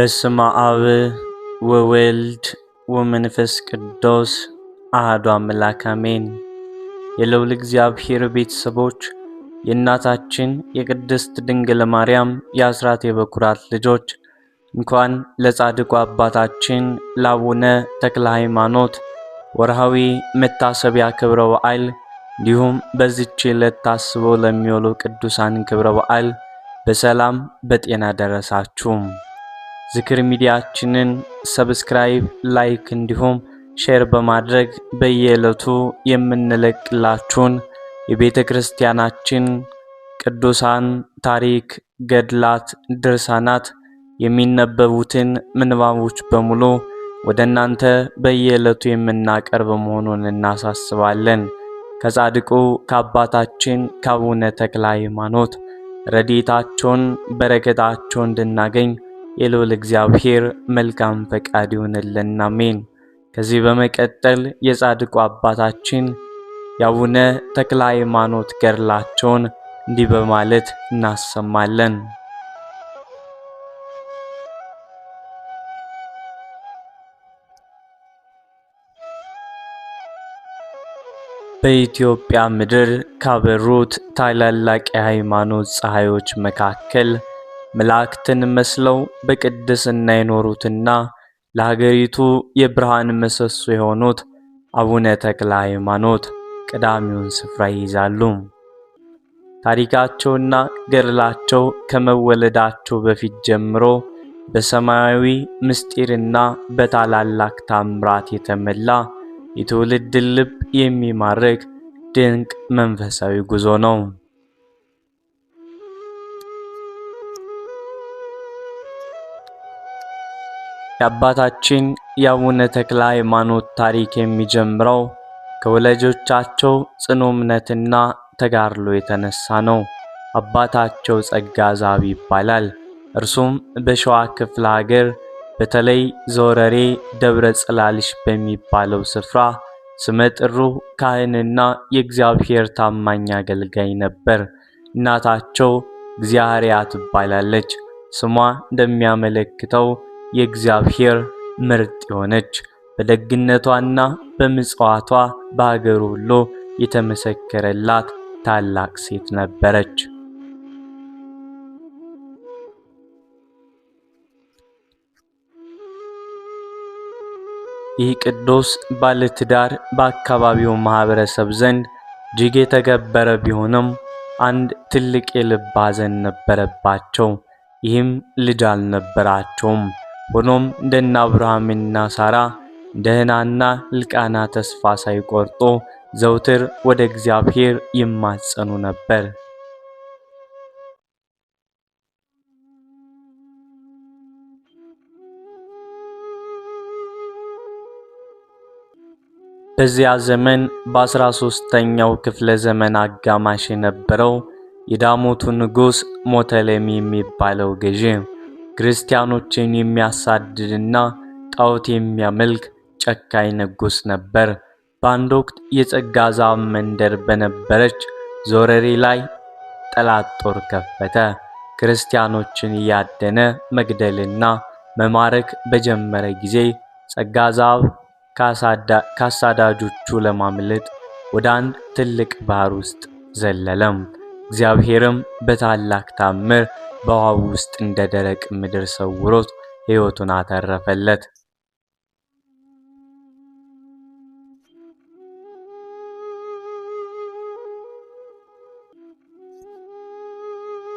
በስመ አብ ወወልድ ወመንፈስ ቅዱስ አሐዱ አምላክ አሜን። የልዑል እግዚአብሔር ቤተሰቦች የእናታችን የቅድስት ድንግል ማርያም የአስራት የበኩራት ልጆች እንኳን ለጻድቁ አባታችን ለአቡነ ተክለ ሃይማኖት ወርሃዊ መታሰቢያ ክብረ በዓል እንዲሁም በዚህች ዕለት ታስበው ለሚውሉ ቅዱሳን ክብረ በዓል በሰላም በጤና ደረሳችሁ። ዝክር ሚዲያችንን ሰብስክራይብ፣ ላይክ እንዲሁም ሼር በማድረግ በየዕለቱ የምንለቅላችሁን የቤተ ክርስቲያናችን ቅዱሳን ታሪክ፣ ገድላት፣ ድርሳናት የሚነበቡትን ምንባቦች በሙሉ ወደ እናንተ በየዕለቱ የምናቀርብ መሆኑን እናሳስባለን። ከጻድቁ ከአባታችን ከአቡነ ተክለ ሃይማኖት ረድኤታቸውን በረከታቸውን እንድናገኝ የልዑል እግዚአብሔር መልካም ፈቃድ ይሁንልን፣ አሜን። ከዚህ በመቀጠል የጻድቁ አባታችን የአቡነ ተክለ ሃይማኖት ገድላቸውን እንዲህ በማለት እናሰማለን። በኢትዮጵያ ምድር ካበሩት ታላላቅ የሃይማኖት ፀሐዮች መካከል መላእክትን መስለው በቅድስና የኖሩትና ለሀገሪቱ የብርሃን ምሰሶ የሆኑት አቡነ ተክለ ሃይማኖት ቀዳሚውን ስፍራ ይይዛሉ። ታሪካቸውና ገድላቸው ከመወለዳቸው በፊት ጀምሮ በሰማያዊ ምስጢርና በታላላቅ ታምራት የተሞላ የትውልድን ልብ የሚማርክ ድንቅ መንፈሳዊ ጉዞ ነው። የአባታችን የአቡነ ተክለ ሃይማኖት ታሪክ የሚጀምረው ከወላጆቻቸው ጽኑ እምነትና ተጋድሎ የተነሳ ነው። አባታቸው ጸጋ ዛብ ይባላል። እርሱም በሸዋ ክፍለ ሀገር በተለይ ዘወረሬ ደብረ ጽላልሽ በሚባለው ስፍራ ስመጥሩ ካህንና የእግዚአብሔር ታማኝ አገልጋይ ነበር። እናታቸው እግዚአርያ ትባላለች። ስሟ እንደሚያመለክተው የእግዚአብሔር ምርጥ የሆነች በደግነቷና በምጽዋቷ በአገሩ ሁሉ የተመሰከረላት ታላቅ ሴት ነበረች። ይህ ቅዱስ ባለትዳር በአካባቢው ማህበረሰብ ዘንድ እጅግ የተከበረ ቢሆንም አንድ ትልቅ የልብ ሐዘን ነበረባቸው። ይህም ልጅ አልነበራቸውም። ሆኖም እንደነ አብርሃምና ሳራ እንደ ሐናና ሕልቃና ተስፋ ሳይቆርጡ ዘውትር ወደ እግዚአብሔር ይማጸኑ ነበር። በዚያ ዘመን በ13ኛው ክፍለ ዘመን አጋማሽ የነበረው የዳሞቱ ንጉሥ ሞተሌም የሚባለው ገዢ ክርስቲያኖችን የሚያሳድድና ጣዖት የሚያመልክ ጨካኝ ንጉሥ ነበር። በአንድ ወቅት የጸጋ ዛብ መንደር በነበረች ዘወረሬ ላይ ጠላት ጦር ከፈተ። ክርስቲያኖችን እያደነ መግደልና መማረክ በጀመረ ጊዜ ጸጋ ዛብ ካሳዳጆቹ ለማምለጥ ወደ አንድ ትልቅ ባህር ውስጥ ዘለለም። እግዚአብሔርም በታላቅ ታምር በውሃው ውስጥ እንደ ደረቅ ምድር ሰውሮት ሕይወቱን አተረፈለት።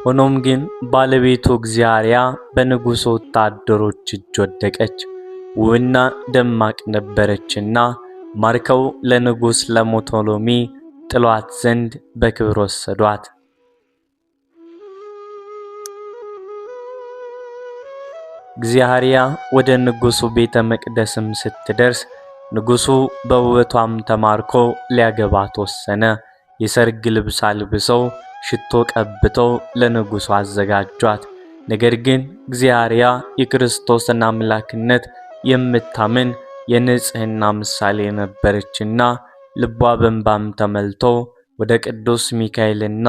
ሆኖም ግን ባለቤቱ እግዚአርያ በንጉሡ ወታደሮች እጅ ወደቀች። ውብና ደማቅ ነበረችና ማርከው ለንጉሥ ለሞቶሎሚ ጥሏት ዘንድ በክብር ወሰዷት። እግዚአርያ ወደ ንጉሡ ቤተ መቅደስም ስትደርስ ንጉሡ በውበቷም ተማርኮ ሊያገባት ወሰነ። የሰርግ ልብስ አልብሰው ሽቶ ቀብተው ለንጉሡ አዘጋጇት። ነገር ግን እግዚአርያ የክርስቶስን አምላክነት የምታምን የንጽህና ምሳሌ ነበረችና ልቧ በእንባም ተመልቶ ወደ ቅዱስ ሚካኤልና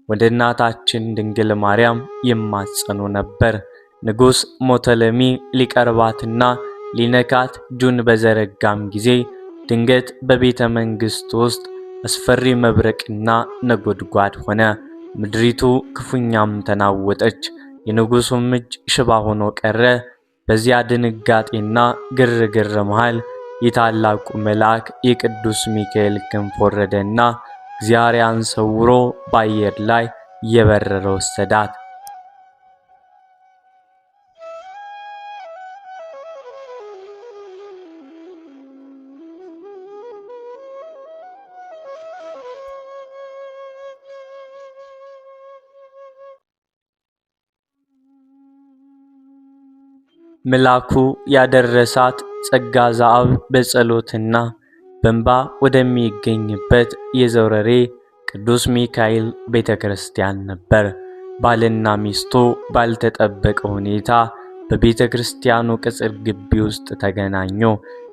ወደ እናታችን ድንግል ማርያም ይማጸኑ ነበር። ንጉሥ ሞተለሚ ሊቀርባትና ሊነካት እጁን በዘረጋም ጊዜ ድንገት በቤተ መንግሥቱ ውስጥ አስፈሪ መብረቅና ነጎድጓድ ሆነ። ምድሪቱ ክፉኛም ተናወጠች። የንጉሡም እጅ ሽባ ሆኖ ቀረ። በዚያ ድንጋጤና ግርግር መሃል የታላቁ መልአክ የቅዱስ ሚካኤል ክንፍ ወረደና እግዚአብሔርን ሰውሮ በአየር ላይ እየበረረ ወሰዳት። መልአኩ ያደረሳት ጸጋ ዘአብ በጸሎትና በእንባ ወደሚገኝበት የዘውረሬ ቅዱስ ሚካኤል ቤተክርስቲያን ነበር። ባልና ሚስቱ ባልተጠበቀ ሁኔታ በቤተክርስቲያኑ ቅጽር ግቢ ውስጥ ተገናኙ።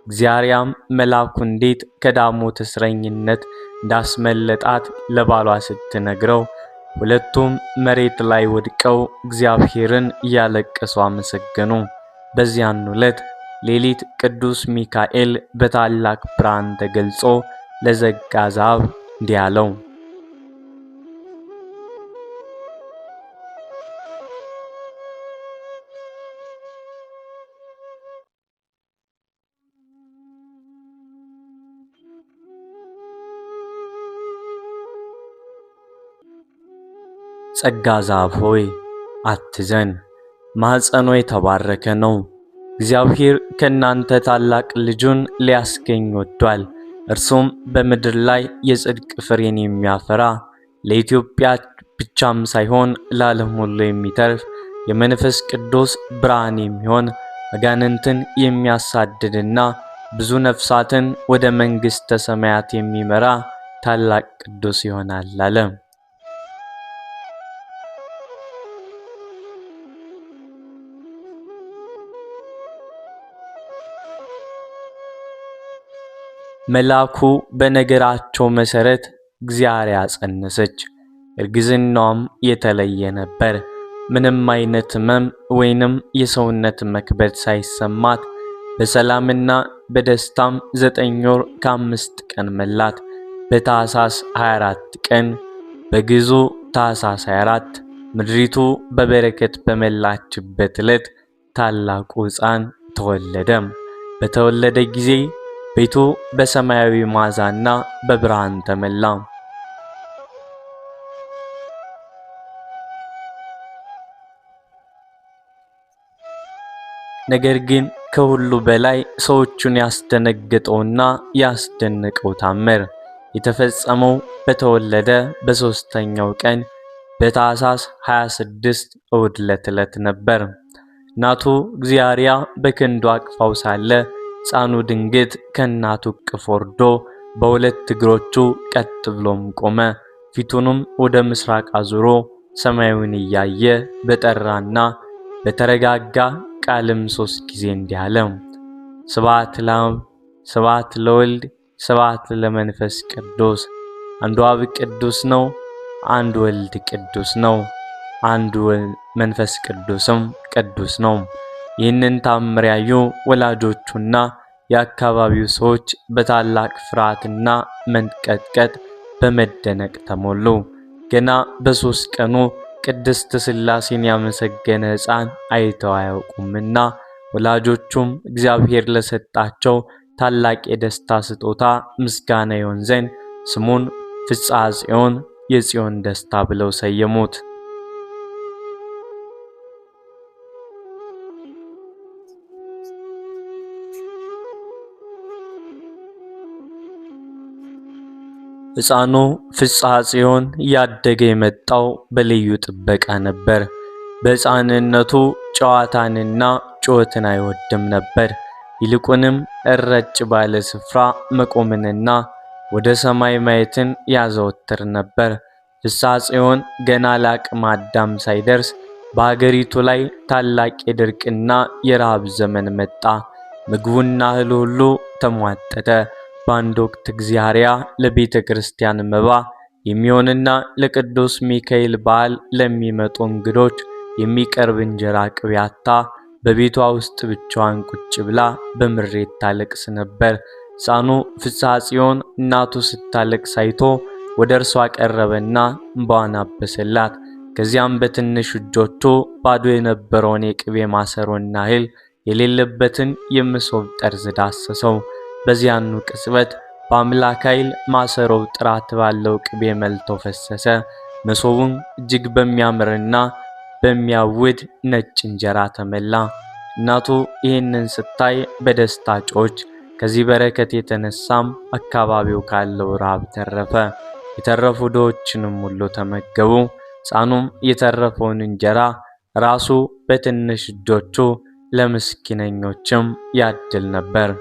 እግዚአብሔርም መልአኩ እንዴት ከዳሞት እስረኝነት እንዳስመለጣት ለባሏ ስትነግረው ሁለቱም መሬት ላይ ወድቀው እግዚአብሔርን እያለቀሱ አመሰገኑ። በዚያን ዕለት ሌሊት ቅዱስ ሚካኤል በታላቅ ብርሃን ተገልጾ ለጸጋ ዘአብ እንዲህ አለው። ጸጋ ዘአብ ሆይ አትዘን፣ ማኅፀኖ የተባረከ ነው። እግዚአብሔር ከእናንተ ታላቅ ልጁን ሊያስገኝ ወዷል። እርሱም በምድር ላይ የጽድቅ ፍሬን የሚያፈራ ለኢትዮጵያ ብቻም ሳይሆን ለዓለም ሁሉ የሚተርፍ የመንፈስ ቅዱስ ብርሃን የሚሆን አጋንንትን የሚያሳድድና ብዙ ነፍሳትን ወደ መንግሥተ ሰማያት የሚመራ ታላቅ ቅዱስ ይሆናል አለ። መልአኩ በነገራቸው መሰረት እግዚአብሔር አጸነሰች። እርግዝናዋም የተለየ ነበር። ምንም አይነት ሕመም ወይንም የሰውነት መክበድ ሳይሰማት በሰላምና በደስታም 9 ወር ከ5 ቀን መላት። በታኅሳስ 24 ቀን በግዕዙ ታኅሳስ 24 ምድሪቱ በበረከት በመላችበት ዕለት ታላቁ ሕፃን ተወለደ። በተወለደ ጊዜ ቤቱ በሰማያዊ መዓዛና በብርሃን ተመላ። ነገር ግን ከሁሉ በላይ ሰዎቹን ያስደነገጠውና ያስደነቀው ታምር የተፈጸመው በተወለደ በሦስተኛው ቀን በታኅሳስ 26 እሁድ ዕለት ነበር። እናቱ እግዚአብሔር በክንዱ አቅፋው ሳለ ሕፃኑ ድንገት ከእናቱ እቅፍ ወርዶ በሁለት እግሮቹ ቀጥ ብሎም ቆመ። ፊቱንም ወደ ምስራቅ አዙሮ ሰማዩን እያየ በጠራና በተረጋጋ ቃልም 3 ጊዜ እንዲህ አለ። ስብሐት ለአብ፣ ስብሐት ለወልድ፣ ስብሐት ለመንፈስ ቅዱስ። አንዱ አብ ቅዱስ ነው፣ አንዱ ወልድ ቅዱስ ነው፣ አንዱ መንፈስ ቅዱስም ቅዱስ ነው። ይህንን ታምር ያዩ ወላጆቹና የአካባቢው ሰዎች በታላቅ ፍርሃትና መንቀጥቀጥ በመደነቅ ተሞሉ። ገና በ3 ቀኑ ቅድስት ሥላሴን ያመሰገነ ሕፃን አይተው አያውቁምና ወላጆቹም እግዚአብሔር ለሰጣቸው ታላቅ የደስታ ስጦታ ምስጋና ይሆን ዘንድ ስሙን ፍስሐ ጽዮን የጽዮን ደስታ ብለው ሰየሙት። ሕፃኑ ፍስሐ ጽዮን ያደገ የመጣው በልዩ ጥበቃ ነበር። በሕፃንነቱ ጨዋታንና ጩኸትን አይወድም ነበር። ይልቁንም እረጭ ባለ ስፍራ መቆምንና ወደ ሰማይ ማየትን ያዘወትር ነበር። ፍስሐ ጽዮን ገና ለአቅመ አዳም ሳይደርስ በአገሪቱ ላይ ታላቅ የድርቅና የረሃብ ዘመን መጣ። ምግቡና እህሉ ሁሉ ተሟጠጠ። በአንድ ወቅት እግዚአብሔር ለቤተ ክርስቲያን መባ የሚሆንና ለቅዱስ ሚካኤል በዓል ለሚመጡ እንግዶች የሚቀርብ እንጀራ ቅቤ አጥታ በቤቷ ውስጥ ብቻዋን ቁጭ ብላ በምሬት ታለቅስ ነበር። ሕፃኑ ፍስሐ ጽዮን እናቱ ስታለቅስ አይቶ ወደ እርሷ ቀረበና እንባዋን አበሰላት። ከዚያም በትንሽ እጆቹ ባዶ የነበረውን የቅቤ ማሰሮና እህል የሌለበትን የመሶብ ጠርዝ ዳሰሰው። በዚያኑ ቅጽበት በአምላክ ኃይል ማሰሮው ጥራት ባለው ቅቤ መልቶ ፈሰሰ። መሶቡም እጅግ በሚያምርና በሚያውድ ነጭ እንጀራ ተመላ። እናቱ ይህንን ስታይ በደስታ ጮኸች። ከዚህ በረከት የተነሳም አካባቢው ካለው ረሃብ ተረፈ። የተረፉ ድሆችንም ሁሉ ተመገቡ። ሕፃኑም የተረፈውን እንጀራ ራሱ በትንሽ እጆቹ ለምስኪነኞችም ያድል ነበር።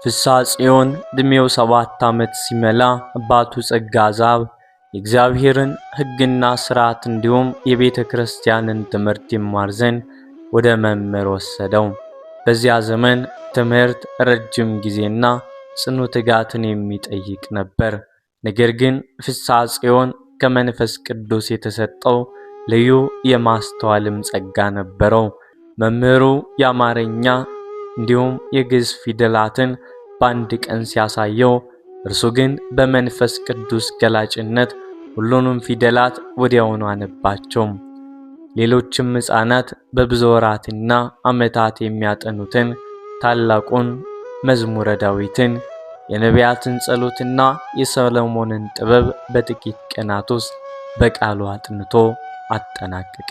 ፍስሐ ጽዮን ዕድሜው 7 ዓመት ሲመላ አባቱ ጸጋ ዘአብ የእግዚአብሔርን ሕግና ሥርዓት እንዲሁም የቤተ ክርስቲያንን ትምህርት ይማር ዘንድ ወደ መምህር ወሰደው። በዚያ ዘመን ትምህርት ረጅም ጊዜና ጽኑ ትጋትን የሚጠይቅ ነበር። ነገር ግን ፍስሐ ጽዮን ከመንፈስ ቅዱስ የተሰጠው ልዩ የማስተዋልም ጸጋ ነበረው። መምህሩ የአማርኛ እንዲሁም የግዕዝ ፊደላትን በአንድ ቀን ሲያሳየው፣ እርሱ ግን በመንፈስ ቅዱስ ገላጭነት ሁሉንም ፊደላት ወዲያውኑ አነባቸው። ሌሎችም ሕፃናት በብዙ ወራትና ዓመታት የሚያጠኑትን ታላቁን መዝሙረ ዳዊትን፣ የነቢያትን ጸሎትና የሰሎሞንን ጥበብ በጥቂት ቀናት ውስጥ በቃሉ አጥንቶ አጠናቀቀ።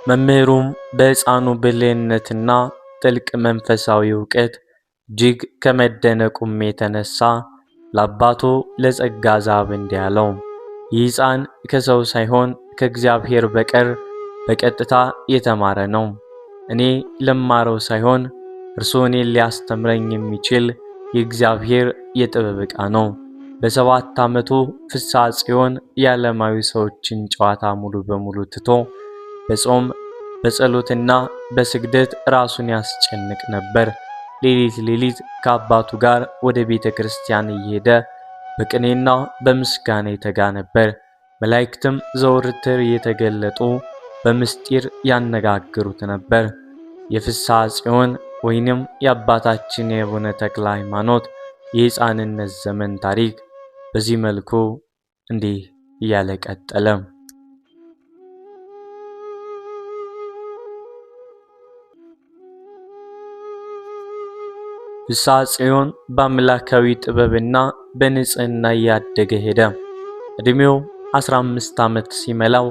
መምህሩም በሕፃኑ ብልህነትና ጥልቅ መንፈሳዊ ዕውቀት እጅግ ከመደነቁም የተነሳ ለአባቱ ለጸጋ ዘአብ እንዲህ አለው፣ ይህ ሕፃን ከሰው ሳይሆን ከእግዚአብሔር በቀር በቀጥታ የተማረ ነው። እኔ ልማረው ሳይሆን እርሱ እኔን ሊያስተምረኝ የሚችል የእግዚአብሔር የጥበብ ዕቃ ነው። በ7 ዓመቱ ፍስሐ ጽዮን የዓለማዊ ሰዎችን ጨዋታ ሙሉ በሙሉ ትቶ በጾም በጸሎትና በስግደት ራሱን ያስጨንቅ ነበር። ሌሊት ሌሊት ከአባቱ ጋር ወደ ቤተ ክርስቲያን እየሄደ በቅኔና በምስጋና ይተጋ ነበር። መላእክትም ዘወትር እየተገለጡ በምስጢር ያነጋግሩት ነበር። የፍስሐ ጽዮን ወይንም የአባታችን የአቡነ ተክለ ሃይማኖት የሕፃንነት ዘመን ታሪክ በዚህ መልኩ እንዲህ እያለ ቀጠለ። ፍስሐ ጽዮን በአምላካዊ ጥበብና በንጽህና እያደገ ሄደ። ዕድሜው 15 ዓመት ሲመላው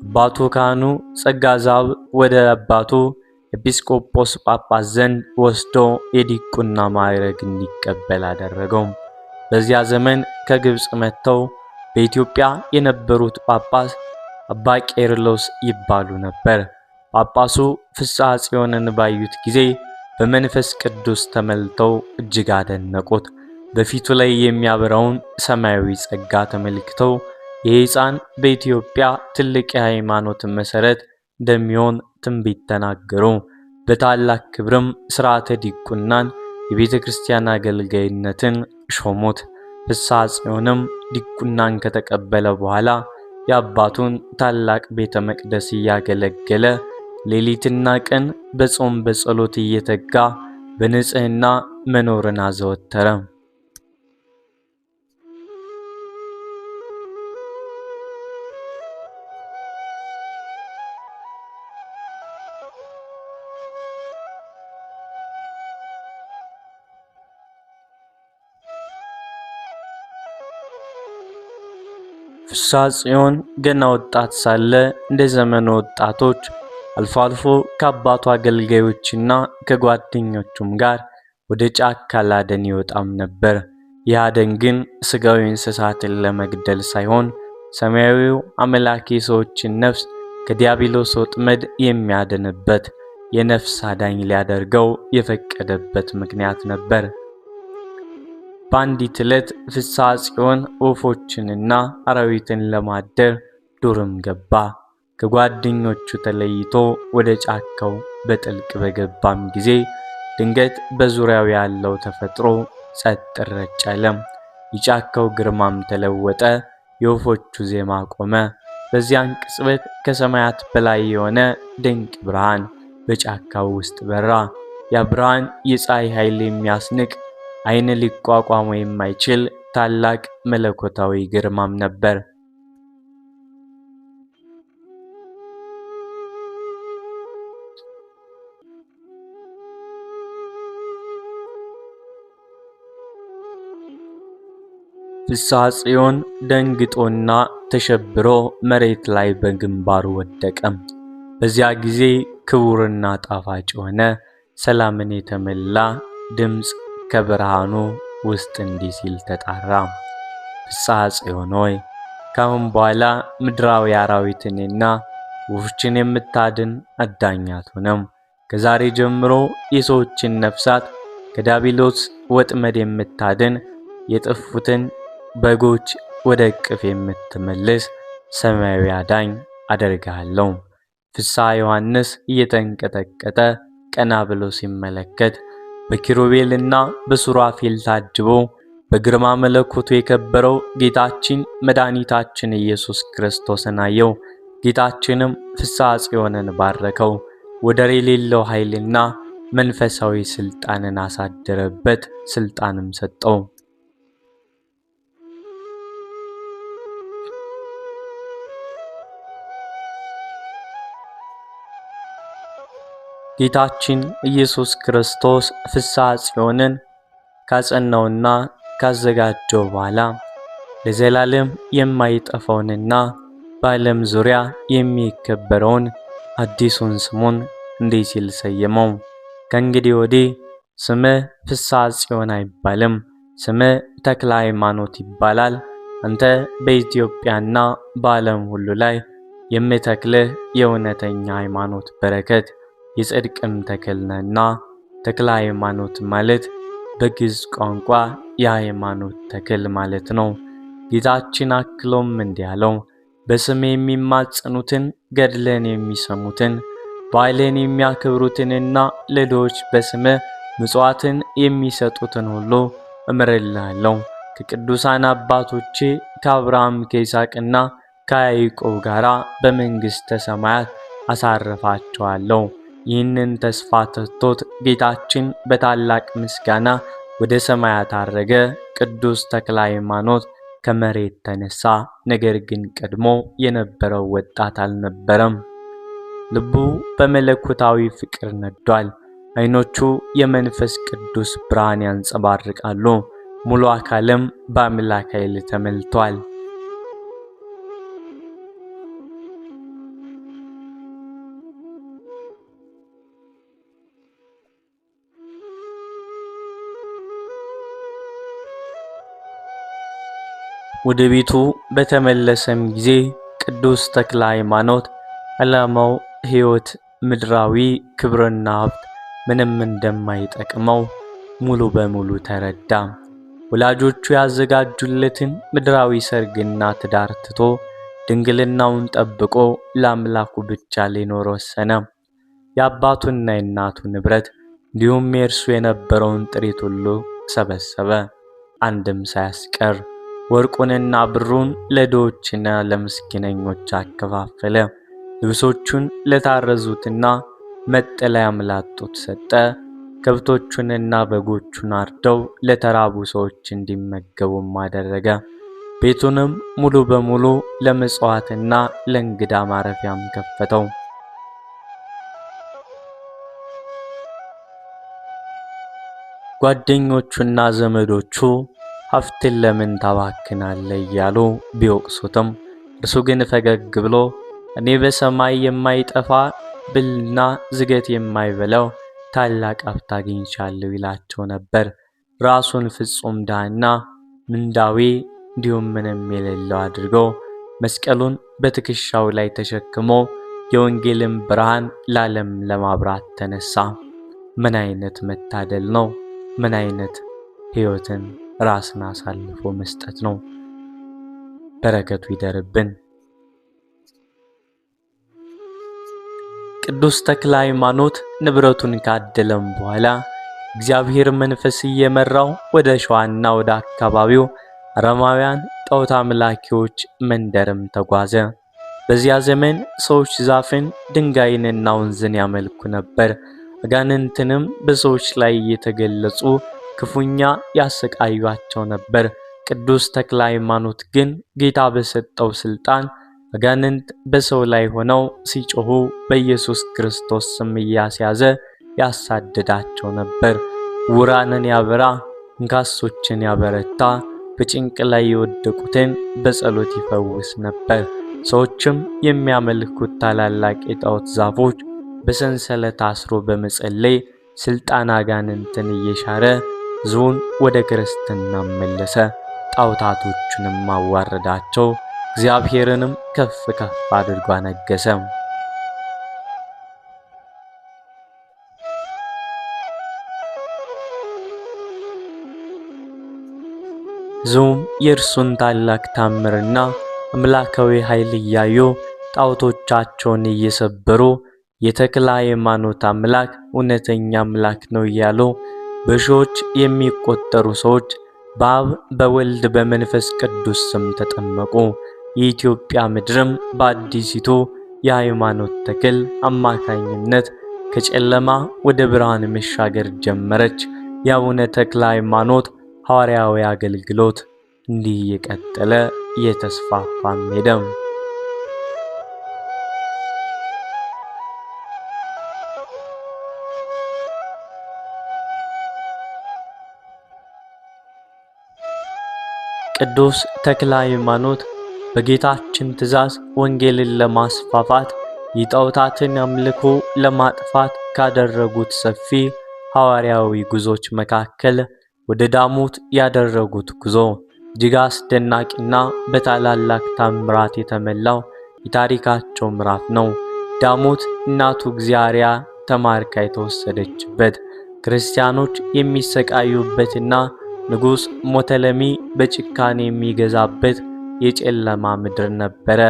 አባቱ ካህኑ ጸጋ ዘአብ ወደ አባቱ ኤጲስቆጶስ ጳጳስ ዘንድ ወስዶ የዲቁና ማዕረግ እንዲቀበል አደረገው። በዚያ ዘመን ከግብጽ መጥተው በኢትዮጵያ የነበሩት ጳጳስ አባ ቄርሎስ ይባሉ ነበር። ጳጳሱ ፍስሐ ጽዮንን ባዩት ጊዜ በመንፈስ ቅዱስ ተመልተው እጅግ አደነቁት። በፊቱ ላይ የሚያበራውን ሰማያዊ ጸጋ ተመልክተው ይህ ሕፃን በኢትዮጵያ ትልቅ የሃይማኖት መሠረት እንደሚሆን ትንቢት ተናገሩ። በታላቅ ክብርም ሥርዓተ ዲቁናን የቤተ ክርስቲያን አገልጋይነትን ሾሙት። ፍስሐ ጽዮንም ዲቁናን ከተቀበለ በኋላ የአባቱን ታላቅ ቤተ መቅደስ እያገለገለ ሌሊትና ቀን በጾም በጸሎት እየተጋ በንጽህና መኖርን አዘወተረ። ፍስሐ ጽዮን ገና ወጣት ሳለ እንደ ዘመኑ ወጣቶች አልፎ አልፎ ከአባቱ አገልጋዮችና ከጓደኞቹም ጋር ወደ ጫካ ላደን ይወጣም ነበር። ይህ አደን ግን ሥጋዊ እንስሳትን ለመግደል ሳይሆን ሰማያዊው አምላክ የሰዎችን ነፍስ ከዲያብሎስ ወጥመድ የሚያድንበት የነፍስ አዳኝ ሊያደርገው የፈቀደበት ምክንያት ነበር። በአንዲት ዕለት ፍስሐ ጽዮን ወፎችንና አራዊትን ለማደር ዱርም ገባ። ከጓደኞቹ ተለይቶ ወደ ጫካው በጥልቅ በገባም ጊዜ ድንገት በዙሪያው ያለው ተፈጥሮ ጸጥ ረጭ አለ። የጫካው ግርማም ተለወጠ፣ የወፎቹ ዜማ ቆመ። በዚያን ቅጽበት ከሰማያት በላይ የሆነ ድንቅ ብርሃን በጫካው ውስጥ በራ። ያ ብርሃን የፀሐይ ኃይል የሚያስንቅ ዓይን ሊቋቋመው የማይችል ታላቅ መለኮታዊ ግርማም ነበር። ፍስሐ ጽዮን ደንግጦና ተሸብሮ መሬት ላይ በግንባሩ ወደቀ። በዚያ ጊዜ ክቡርና ጣፋጭ የሆነ ሰላምን የተመላ ድምፅ ከብርሃኑ ውስጥ እንዲህ ሲል ተጣራ። ፍስሐ ጽዮን ሆይ ካሁን በኋላ ምድራዊ አራዊትንና ወፎችን የምታድን አዳኝ አትሆንም። ከዛሬ ጀምሮ የሰዎችን ነፍሳት ከዲያብሎስ ወጥመድ የምታድን የጠፉትን በጎች ወደ እቅፍ የምትመልስ ሰማያዊ አዳኝ አደርግሃለሁ። ፍስሐ ዮሐንስ እየተንቀጠቀጠ ቀና ብሎ ሲመለከት በኪሩቤልና በሱራፌል ታጅቦ በግርማ መለኮቱ የከበረው ጌታችን መድኃኒታችን ኢየሱስ ክርስቶስን አየው። ጌታችንም ፍስሐ ጽዮንን ባረከው፣ ወደር የሌለው ኃይልና መንፈሳዊ ሥልጣንን አሳደረበት፣ ሥልጣንም ሰጠው። ጌታችን ኢየሱስ ክርስቶስ ፍስሐ ጽዮንን ካጸናውና ካዘጋጀው በኋላ ለዘላለም የማይጠፋውንና በዓለም ዙሪያ የሚከበረውን አዲሱን ስሙን እንዲህ ሲል ሰየመው። ከእንግዲህ ወዲህ ስምህ ፍስሐ ጽዮን አይባልም፣ ስምህ ተክለ ሃይማኖት ይባላል። አንተ በኢትዮጵያና በዓለም ሁሉ ላይ የምተክልህ የእውነተኛ ሃይማኖት በረከት የጽድቅም ተክል ነህና። ተክለ ሃይማኖት ማለት በግዕዝ ቋንቋ የሃይማኖት ተክል ማለት ነው። ጌታችን አክሎም እንዲህ አለው፣ በስሜ የሚማጸኑትን ገድልን የሚሰሙትን በዓልን የሚያከብሩትንና ለድሆች በስምህ ምጽዋትን የሚሰጡትን ሁሉ እምርልሃለሁ። ከቅዱሳን አባቶቼ ከአብርሃም ከይስሐቅና ከያዕቆብ ጋር በመንግሥተ ሰማያት አሳርፋቸዋለሁ። ይህንን ተስፋ ሰጥቶት ጌታችን በታላቅ ምስጋና ወደ ሰማያት አረገ። ቅዱስ ተክለ ሃይማኖት ከመሬት ተነሳ። ነገር ግን ቀድሞ የነበረው ወጣት አልነበረም። ልቡ በመለኮታዊ ፍቅር ነዷል። ዓይኖቹ የመንፈስ ቅዱስ ብርሃን ያንጸባርቃሉ። ሙሉ አካልም በአምላክ ኃይል ተሞልቷል። ወደ ቤቱ በተመለሰም ጊዜ ቅዱስ ተክለ ሃይማኖት ዓላማው ሕይወት፣ ምድራዊ ክብርና ሀብት ምንም እንደማይጠቅመው ሙሉ በሙሉ ተረዳ። ወላጆቹ ያዘጋጁለትን ምድራዊ ሰርግና ትዳር ትቶ ድንግልናውን ጠብቆ ለአምላኩ ብቻ ሊኖር ወሰነ። የአባቱና የእናቱ ንብረት እንዲሁም የእርሱ የነበረውን ጥሪት ሁሉ ሰበሰበ፣ አንድም ሳያስቀር። ወርቁንና ብሩን ለድሆችና ለምስኪነኞች አከፋፈለ። ልብሶቹን ለታረዙትና መጠለያም ላጡት ሰጠ። ከብቶቹንና በጎቹን አርደው ለተራቡ ሰዎች እንዲመገቡም አደረገ። ቤቱንም ሙሉ በሙሉ ለምጽዋትና ለእንግዳ ማረፊያም ከፈተው። ጓደኞቹና ዘመዶቹ ሀብትን ለምን ታባክናለህ እያሉ ቢወቅሱትም እርሱ ግን ፈገግ ብሎ እኔ በሰማይ የማይጠፋ ብልና ዝገት የማይበላው ታላቅ ሀብት አግኝቻለሁ ይላቸው ነበር። ራሱን ፍጹም ድሃና ምንዳዌ እንዲሁም ምንም የሌለው አድርጎ መስቀሉን በትከሻው ላይ ተሸክሞ የወንጌልን ብርሃን ለዓለም ለማብራት ተነሳ። ምን አይነት መታደል ነው! ምን አይነት ሕይወትን ራስን አሳልፎ መስጠት ነው! በረከቱ ይደርብን። ቅዱስ ተክለ ሃይማኖት ንብረቱን ካደለም በኋላ እግዚአብሔር መንፈስ እየመራው ወደ ሸዋና ወደ አካባቢው አረማውያን ጣዖት አምላኪዎች መንደርም ተጓዘ። በዚያ ዘመን ሰዎች ዛፍን፣ ድንጋይንና ወንዝን ያመልኩ ነበር። አጋንንትንም በሰዎች ላይ እየተገለጹ ክፉኛ ያሰቃዩአቸው ነበር። ቅዱስ ተክለ ሃይማኖት ግን ጌታ በሰጠው ስልጣን አጋንንት በሰው ላይ ሆነው ሲጮሁ በኢየሱስ ክርስቶስ ስም እያስያዘ ያሳድዳቸው ነበር። ዕውራንን ያበራ፣ አንካሶችን ያበረታ፣ በጭንቅ ላይ የወደቁትን በጸሎት ይፈውስ ነበር። ሰዎችም የሚያመልኩት ታላላቅ የጣዖት ዛፎች በሰንሰለት አስሮ በመጸለይ ስልጣን አጋንንትን እየሻረ ሕዝቡን ወደ ክርስትና መለሰ። ጣዖታቶቹንም አዋረዳቸው። እግዚአብሔርንም ከፍ ከፍ አድርጎ አነገሰ። ሕዝቡም የእርሱን ታላቅ ታምርና አምላካዊ ኃይል እያዩ ጣዖቶቻቸውን እየሰበሩ የተክለ ሃይማኖት አምላክ እውነተኛ አምላክ ነው እያሉ በሺዎች የሚቆጠሩ ሰዎች በአብ በወልድ በመንፈስ ቅዱስ ስም ተጠመቁ። የኢትዮጵያ ምድርም በአዲሲቱ የሃይማኖት ተክል አማካኝነት ከጨለማ ወደ ብርሃን መሻገር ጀመረች። የአቡነ ተክለ ሃይማኖት ሐዋርያዊ አገልግሎት እንዲህ እየቀጠለ እየተስፋፋም ሄደ። ቅዱስ ተክለ ሃይማኖት በጌታችን ትእዛዝ ወንጌልን ለማስፋፋት የጣዖታትን አምልኮ ለማጥፋት ካደረጉት ሰፊ ሐዋርያዊ ጉዞች መካከል ወደ ዳሞት ያደረጉት ጉዞ እጅግ አስደናቂና በታላላቅ ታምራት የተሞላው የታሪካቸው ምዕራፍ ነው። ዳሞት እናቱ እግዚአርያ ተማርካ የተወሰደችበት፣ ክርስቲያኖች የሚሰቃዩበትና ንጉሥ ሞተለሚ በጭካኔ የሚገዛበት የጨለማ ምድር ነበረ።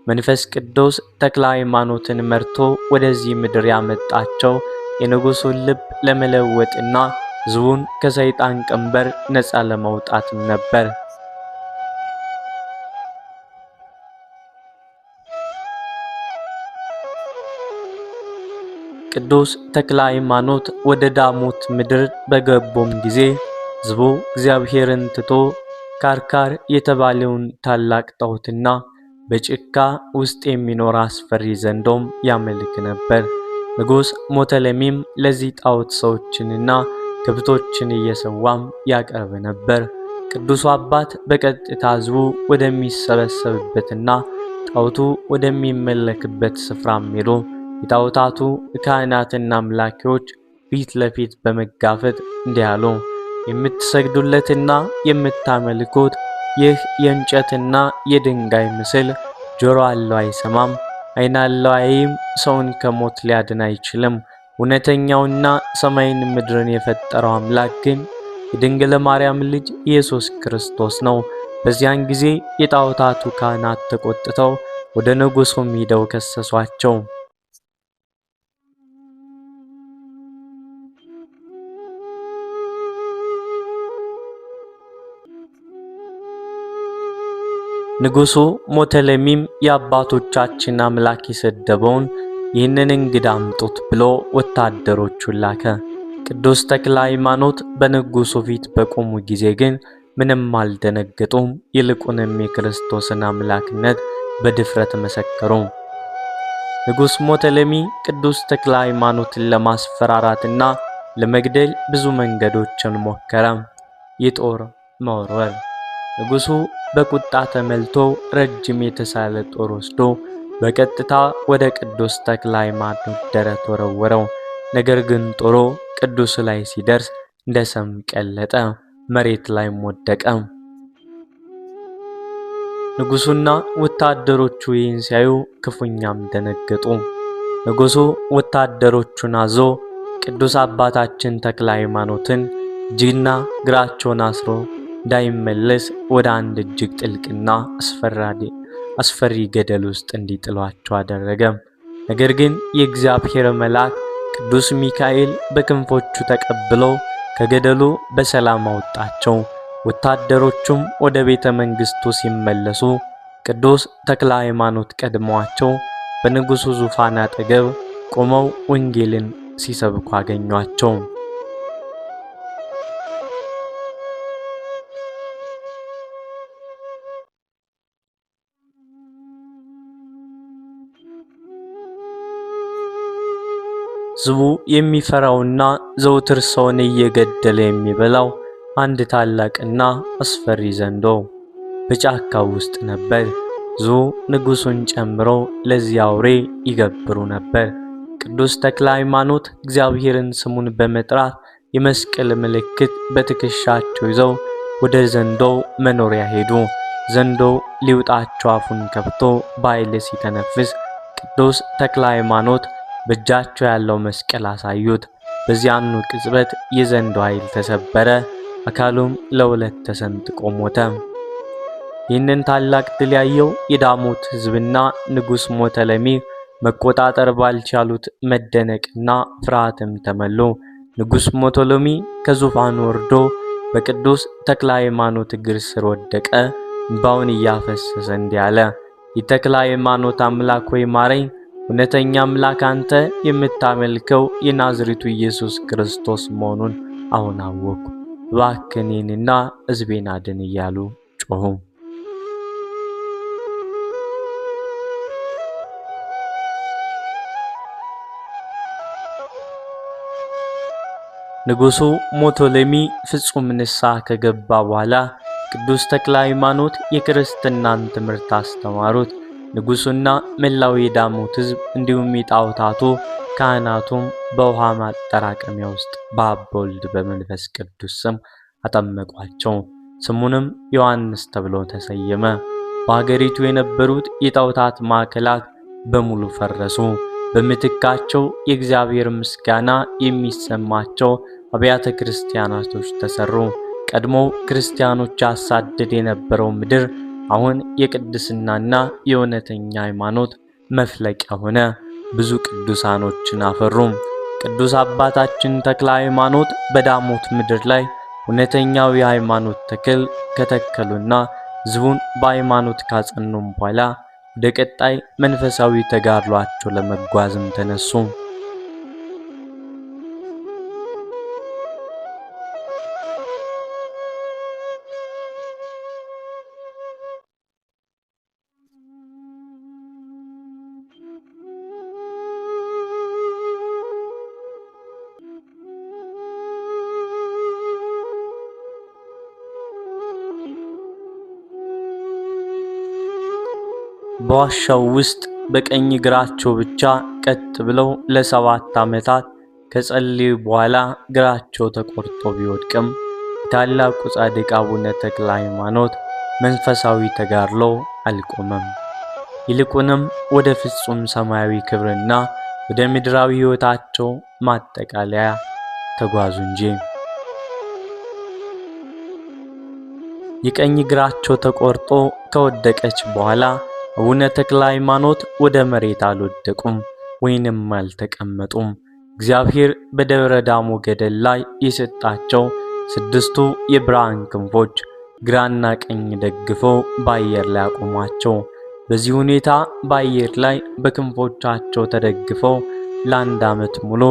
መንፈስ ቅዱስ ተክለ ሃይማኖትን መርቶ ወደዚህ ምድር ያመጣቸው የንጉሡን ልብ ለመለወጥና ሕዝቡን ከሰይጣን ቀንበር ነፃ ለማውጣትም ነበር። ቅዱስ ተክለ ሃይማኖት ወደ ዳሞት ምድር በገቡም ጊዜ ሕዝቡ እግዚአብሔርን ትቶ ካርካር የተባለውን ታላቅ ጣዖትና በጭካ ውስጥ የሚኖር አስፈሪ ዘንዶም ያመልክ ነበር። ንጉሥ ሞተለሚም ለዚህ ጣዖት ሰዎችንና ከብቶችን እየሰዋም ያቀርብ ነበር። ቅዱሱ አባት በቀጥታ ሕዝቡ ወደሚሰበሰብበትና ጣዖቱ ወደሚመለክበት ስፍራም ሄዶ የጣዖታቱ ካህናትና አምላኪዎች ፊት ለፊት በመጋፈጥ እንዲህ አሉ። የምትሰግዱለትና የምታመልኩት ይህ የእንጨትና የድንጋይ ምስል ጆሮ አለው አይሰማም፣ ዓይን አለው አያይም፣ ሰውን ከሞት ሊያድን አይችልም። እውነተኛውና ሰማይን ምድርን የፈጠረው አምላክ ግን የድንግል ማርያም ልጅ ኢየሱስ ክርስቶስ ነው። በዚያን ጊዜ የጣዖታቱ ካህናት ተቆጥተው ወደ ንጉሡም ሄደው ከሰሷቸው። ንጉሡ ሞተለሚም የአባቶቻችን አምላክ የሰደበውን ይህንን እንግዳ አምጡት ብሎ ወታደሮቹን ላከ። ቅዱስ ተክለ ሃይማኖት በንጉሡ ፊት በቆሙ ጊዜ ግን ምንም አልደነገጡም። ይልቁንም የክርስቶስን አምላክነት በድፍረት መሰከሩ። ንጉሥ ሞተለሚ ቅዱስ ተክለ ሃይማኖትን ለማስፈራራትና ለመግደል ብዙ መንገዶችን ሞከረ። የጦር መወርወር። ንጉሡ በቁጣ ተመልቶ ረጅም የተሳለ ጦር ወስዶ በቀጥታ ወደ ቅዱስ ተክለ ሃይማኖት ደረት ወረወረው። ነገር ግን ጦሩ ቅዱስ ላይ ሲደርስ እንደ ሰም ቀለጠ፣ መሬት ላይም ወደቀ። ንጉሡና ወታደሮቹ ይህን ሲያዩ ክፉኛም ደነገጡ። ንጉሡ ወታደሮቹን አዞ ቅዱስ አባታችን ተክለ ሃይማኖትን እጅና እግራቸውን አስሮ እንዳይመለስ ወደ አንድ እጅግ ጥልቅና አስፈሪ ገደል ውስጥ እንዲጥሏቸው አደረገ። ነገር ግን የእግዚአብሔር መልአክ ቅዱስ ሚካኤል በክንፎቹ ተቀብሎ ከገደሉ በሰላም አወጣቸው። ወታደሮቹም ወደ ቤተ መንግሥቱ ሲመለሱ ቅዱስ ተክለ ሃይማኖት ቀድመዋቸው በንጉሡ ዙፋን አጠገብ ቆመው ወንጌልን ሲሰብኩ አገኟቸው። ሕዝቡ የሚፈራውና ዘውትር ሰውን እየገደለ የሚበላው አንድ ታላቅና አስፈሪ ዘንዶ በጫካው ውስጥ ነበር። ሕዝቡ ንጉሡን ጨምሮ ለዚህ አውሬ ይገብሩ ነበር። ቅዱስ ተክለ ሃይማኖት እግዚአብሔርን ስሙን በመጥራት የመስቀል ምልክት በትከሻቸው ይዘው ወደ ዘንዶው መኖሪያ ሄዱ። ዘንዶው ሊውጣቸው አፉን ከፍቶ በኃይል ሲተነፍስ ቅዱስ ተክለ ሃይማኖት በእጃቸው ያለው መስቀል አሳዩት። በዚያኑ ቅጽበት የዘንዶ ኃይል ተሰበረ፣ አካሉም ለሁለት ተሰንጥቆ ሞተ። ይህንን ታላቅ ድል ያየው የዳሞት ሕዝብና ንጉሥ ሞተለሚ መቆጣጠር ባልቻሉት መደነቅና ፍርሃትም ተመሉ። ንጉሥ ሞተለሚ ከዙፋኑ ወርዶ በቅዱስ ተክለ ሃይማኖት እግር ስር ወደቀ። እንባውን እያፈሰሰ እንዲህ አለ። የተክለ ሃይማኖት አምላክ ሆይ ማረኝ። እውነተኛ አምላክ አንተ የምታመልከው የናዝሬቱ ኢየሱስ ክርስቶስ መሆኑን አሁን አወቅሁ። እባክህ እኔንና ሕዝቤን አድን እያሉ ጮኹ። ንጉሡ ሞተለሚ ፍጹም ንስሐ ከገባ በኋላ ቅዱስ ተክለ ሃይማኖት የክርስትናን ትምህርት አስተማሩት። ንጉሡና መላው የዳሞት ሕዝብ እንዲሁም የጣዖታቱ ካህናቱም በውሃ ማጠራቀሚያ ውስጥ በአብ በወልድ በመንፈስ ቅዱስ ስም አጠመቋቸው። ስሙንም ዮሐንስ ተብሎ ተሰየመ። በአገሪቱ የነበሩት የጣዖታት ማዕከላት በሙሉ ፈረሱ። በምትካቸው የእግዚአብሔር ምስጋና የሚሰማቸው አብያተ ክርስቲያናቶች ተሰሩ። ቀድሞ ክርስቲያኖች ያሳድድ የነበረው ምድር አሁን የቅድስናና የእውነተኛ ሃይማኖት መፍለቂያ ሆነ። ብዙ ቅዱሳኖችን አፈሩ። ቅዱስ አባታችን ተክለ ሃይማኖት በዳሞት ምድር ላይ እውነተኛው የሃይማኖት ተክል ከተከሉና ሕዝቡን በሃይማኖት ካጸኑም በኋላ ወደ ቀጣይ መንፈሳዊ ተጋድሏቸው ለመጓዝም ተነሱ። በዋሻው ውስጥ በቀኝ እግራቸው ብቻ ቀጥ ብለው ለ7 ዓመታት ከጸለዩ በኋላ እግራቸው ተቆርጦ ቢወድቅም የታላቁ ጻድቅ አቡነ ተክለ ሃይማኖት መንፈሳዊ ተጋድሎ አልቆመም። ይልቁንም ወደ ፍጹም ሰማያዊ ክብርና ወደ ምድራዊ ሕይወታቸው ማጠቃለያ ተጓዙ እንጂ። የቀኝ እግራቸው ተቆርጦ ከወደቀች በኋላ አቡነ ተክለ ሃይማኖት ወደ መሬት አልወደቁም ወይንም አልተቀመጡም። እግዚአብሔር በደብረ ዳሞ ገደል ላይ የሰጣቸው 6ቱ የብርሃን ክንፎች ግራና ቀኝ ደግፈው በአየር ላይ አቆሟቸው። በዚህ ሁኔታ በአየር ላይ በክንፎቻቸው ተደግፈው ለ1 ዓመት ሙሉ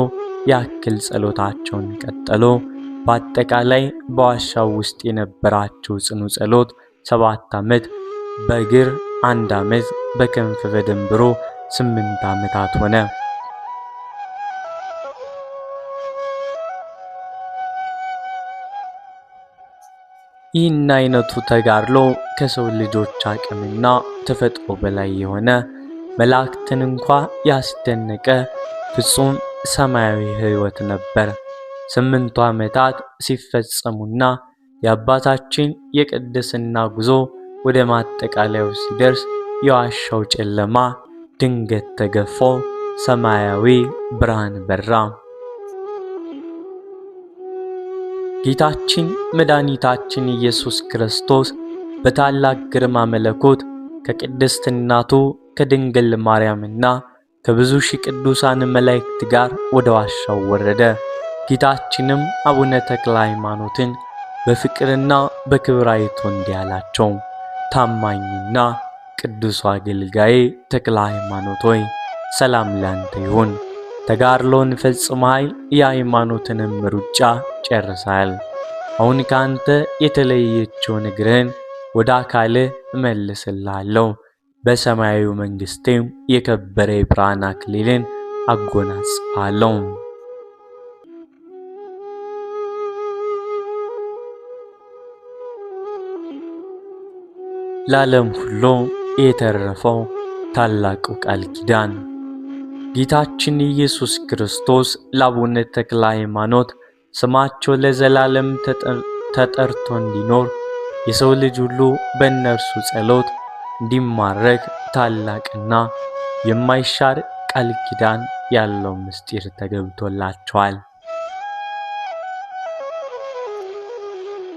ያክል ጸሎታቸውን ቀጠሉ። በአጠቃላይ በዋሻው ውስጥ የነበራቸው ጽኑ ጸሎት 7 ዓመት፣ በእግር 1 ዓመት፣ በክንፍ በድምሩ 8 ዓመታት ሆነ። ይህን አይነቱ ተጋድሎ ከሰው ልጆች አቅምና ተፈጥሮ በላይ የሆነ መላእክትን እንኳ ያስደነቀ ፍጹም ሰማያዊ ሕይወት ነበር። 8 ዓመታት ሲፈጸሙና የአባታችን የቅድስና ጉዞ ወደ ማጠቃለያው ሲደርስ የዋሻው ጨለማ ድንገት ተገፎ ሰማያዊ ብርሃን በራ። ጌታችን መድኃኒታችን ኢየሱስ ክርስቶስ በታላቅ ግርማ መለኮት ከቅድስት እናቱ ከድንግል ማርያምና ከብዙ ሺህ ቅዱሳን መላእክት ጋር ወደ ዋሻው ወረደ። ጌታችንም አቡነ ተክለ ሃይማኖትን በፍቅርና በክብር አይቶ እንዲህ አላቸው። ታማኝና ቅዱስ አገልጋዬ ተክለ ሃይማኖት ሆይ ሰላም ላንተ ይሁን። ተጋድሎን ፈጽመሃል፣ የሃይማኖትንም ሩጫ ጨርሰሃል። አሁን ካንተ የተለየችውን እግርህን ወደ አካልህ እመልስልሃለሁ። በሰማያዊ መንግሥቴም የከበረ የብርሃን አክሊልን አጎናጽፍሃለሁ። ለዓለም ሁሉ የተረፈው ታላቁ ቃል ኪዳን ጌታችን ኢየሱስ ክርስቶስ ለአቡነ ተክለ ሃይማኖት ስማቸው ለዘላለም ተጠርቶ እንዲኖር የሰው ልጅ ሁሉ በእነርሱ ጸሎት እንዲማረክ ታላቅና የማይሻር ቃል ኪዳን ያለው ምስጢር ተገብቶላቸዋል።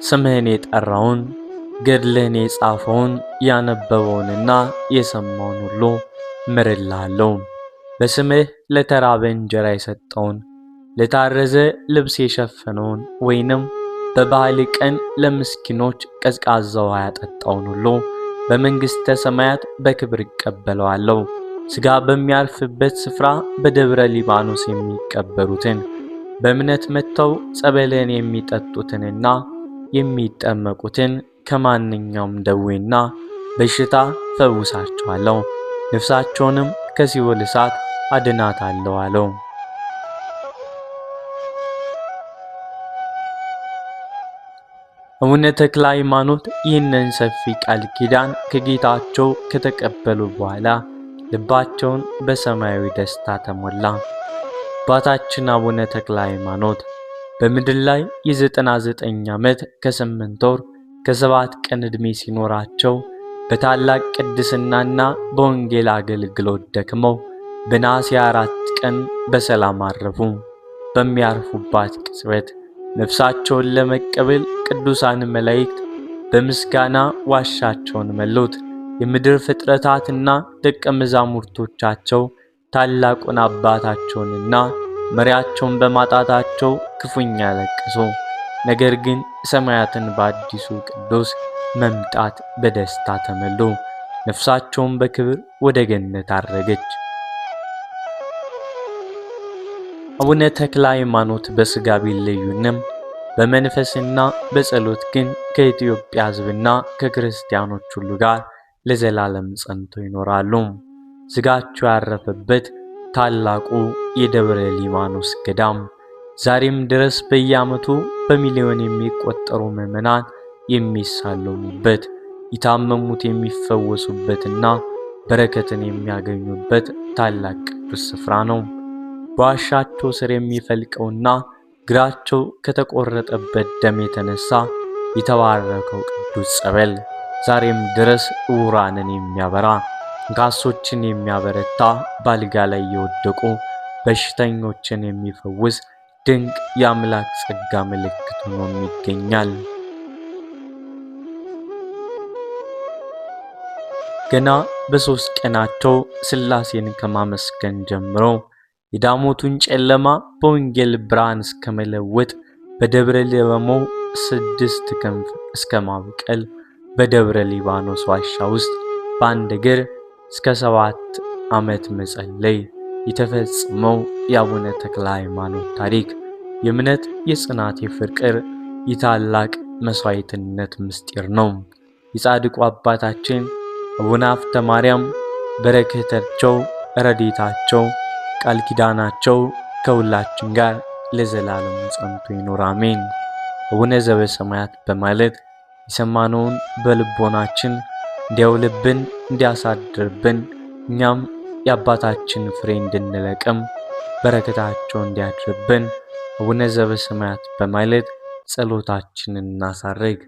ስምህን የጠራውን ገድልህን የጻፈውን ያነበበውንና የሰማውን ሁሉ ምርልሃለሁ። በስምህ ለተራበ እንጀራ የሰጠውን ለታረዘ ልብስ የሸፈነውን ወይንም በበዓል ቀን ለምስኪኖች ቀዝቃዛ ውሃ ያጠጣውን ሁሉ በመንግሥተ ሰማያት በክብር እቀበለዋለሁ። ሥጋ በሚያርፍበት ስፍራ በደብረ ሊባኖስ የሚቀበሩትን በእምነት መጥተው ጸበልን የሚጠጡትንና የሚጠመቁትን ከማንኛውም ደዌና በሽታ ፈውሳቸዋለሁ፣ ነፍሳቸውንም ከሲኦል እሳት አድናታለሁ አለው። አቡነ ተክለ ሃይማኖት ይህንን ሰፊ ቃል ኪዳን ከጌታቸው ከተቀበሉ በኋላ ልባቸውን በሰማያዊ ደስታ ተሞላ። አባታችን አቡነ ተክለ ሃይማኖት በምድር ላይ የ99 ዓመት ከ8 ወር ከ7 ቀን ዕድሜ ሲኖራቸው በታላቅ ቅድስናና በወንጌል አገልግሎት ደክመው በነሐሴ 4 ቀን በሰላም አረፉ። በሚያርፉባት ቅጽበት ነፍሳቸውን ለመቀበል ቅዱሳን መላእክት በምስጋና ዋሻቸውን መሉት። የምድር ፍጥረታትና ደቀ መዛሙርቶቻቸው ታላቁን አባታቸውንና መሪያቸውን በማጣታቸው ክፉኛ ለቀሱ። ነገር ግን ሰማያትን በአዲሱ ቅዱስ መምጣት በደስታ ተመሉ። ነፍሳቸውን በክብር ወደ ገነት አረገች። አቡነ ተክለ ሃይማኖት በሥጋ ቢለዩንም በመንፈስና በጸሎት ግን ከኢትዮጵያ ሕዝብና ከክርስቲያኖች ሁሉ ጋር ለዘላለም ጸንተው ይኖራሉ። ሥጋቸው ያረፈበት ታላቁ የደብረ ሊባኖስ ገዳም ዛሬም ድረስ በየዓመቱ በሚሊዮን የሚቆጠሩ ምዕመናን የሚሳለሙበት፣ የታመሙት የሚፈወሱበትና በረከትን የሚያገኙበት ታላቅ ቅዱስ ስፍራ ነው። በዋሻቸው ስር የሚፈልቀውና እግራቸው ከተቆረጠበት ደም የተነሳ የተባረከው ቅዱስ ጸበል ዛሬም ድረስ ዕውራንን የሚያበራ፣ አንካሶችን የሚያበረታ፣ በአልጋ ላይ የወደቁ በሽተኞችን የሚፈውስ ድንቅ የአምላክ ጸጋ ምልክት ሆኖ ይገኛል። ገና በ3 ቀናቸው ሥላሴን ከማመስገን ጀምሮ የዳሞቱን ጨለማ በወንጌል ብርሃን እስከመለወጥ በደብረ ሊባኖ 6 ክንፍ እስከ ማብቀል በደብረ ሊባኖስ ዋሻ ውስጥ በአንድ እግር እስከ 7 ዓመት መጸለይ የተፈጸመው የአቡነ ተክለ ሃይማኖት ታሪክ የእምነት፣ የጽናት፣ የፍቅር፣ የታላቅ መስዋዕትነት ምስጢር ነው። የጻድቁ አባታችን አቡነ ሀብተ ማርያም በረከታቸው፣ ረድኤታቸው፣ ቃል ኪዳናቸው ከሁላችን ጋር ለዘላለም ጸንቶ ይኑር አሜን። አቡነ ዘበሰማያት በማለት የሰማነውን በልቦናችን እንዲያውልብን እንዲያሳድርብን እኛም የአባታችን ፍሬ እንድንለቅም በረከታቸው እንዲያድርብን አቡነ ዘበሰማያት በማለት ጸሎታችንን እናሳርግ።